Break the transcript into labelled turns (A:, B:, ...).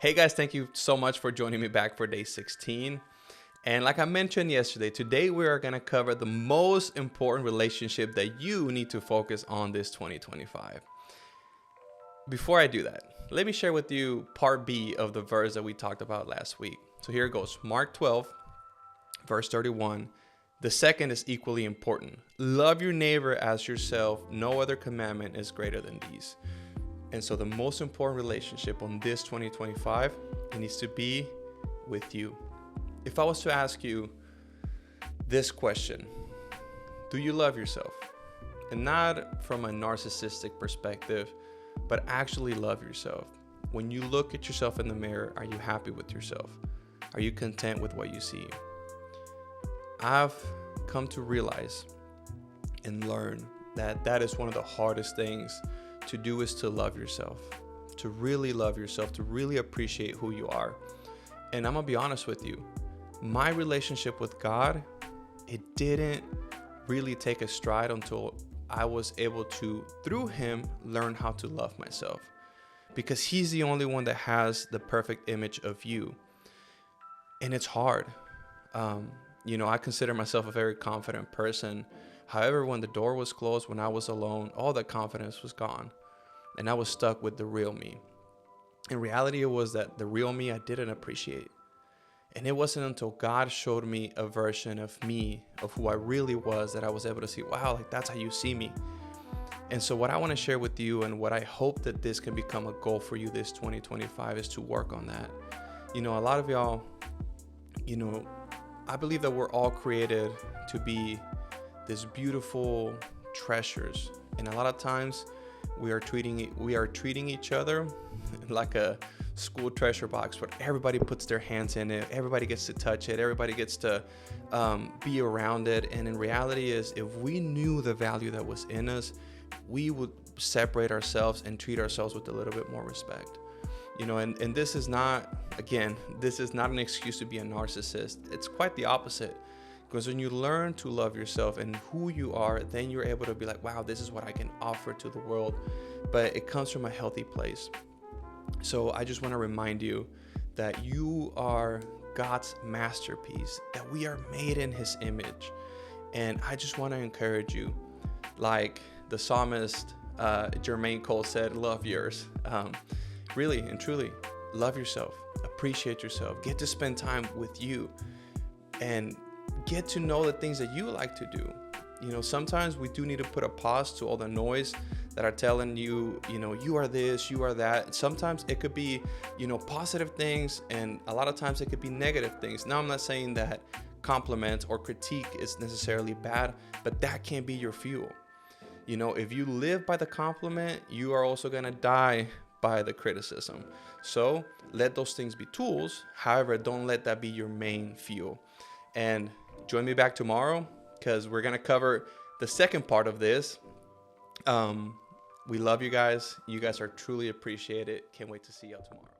A: Hey guys, thank you so much for joining me back for day 16. And like I mentioned yesterday, today we are going to cover the most important relationship that you need to focus on this 2025. Before I do that, let me share with you part B of the verse that we talked about last week. So here it goes. Mark 12, verse 31. The second is equally important. Love your neighbor as yourself. No other commandment is greater than these. And so the most important relationship on this 2025, it needs to be with you. If I was to ask you this question, do you love yourself? And not from a narcissistic perspective, but actually love yourself. When you look at yourself in the mirror, are you happy with yourself? Are you content with what you see? I've come to realize and learn that that is one of the hardest things to do, is to love yourself, to really love yourself, to really appreciate who you are. And I'm gonna be honest with you, my relationship with God, it didn't really take a stride until I was able to, through Him, learn how to love myself, because He's the only one that has the perfect image of you. And it's hard. I consider myself a very confident person. However, when the door was closed, when I was alone, all that confidence was gone. And I was stuck with the real me. In reality, it was that the real me I didn't appreciate. And it wasn't until God showed me a version of me, of who I really was, that I was able to see, wow, like that's how you see me. And so what I want to share with you, and what I hope that this can become a goal for you this 2025, is to work on that. A lot of y'all, I believe that we're all created to be these beautiful treasures, and a lot of times we are treating each other like a school treasure box where everybody puts their hands in it, everybody gets to touch it, everybody gets to be around it. And in reality is, if we knew the value that was in us, we would separate ourselves and treat ourselves with a little bit more respect. And this is not, again, this is not an excuse to be a narcissist. It's quite the opposite. Because when you learn to love yourself and who you are, then you're able to be like, wow, this is what I can offer to the world. But it comes from a healthy place. So I just want to remind you that you are God's masterpiece, that we are made in His image. And I just want to encourage you, like the psalmist Jermaine Cole said, love yours. Really and truly, love yourself, appreciate yourself, get to spend time with you, and get to know the things that you like to do. Sometimes we do need to put a pause to all the noise that are telling you, you are this, you are that. Sometimes it could be, positive things, and a lot of times it could be negative things. Now, I'm not saying that compliment or critique is necessarily bad, but that can be your fuel. If you live by the compliment, you are also going to die by the criticism. So let those things be tools. However, don't let that be your main fuel. And join me back tomorrow, because we're going to cover the second part of this. We love you guys. You guys are truly appreciated. Can't wait to see y'all tomorrow.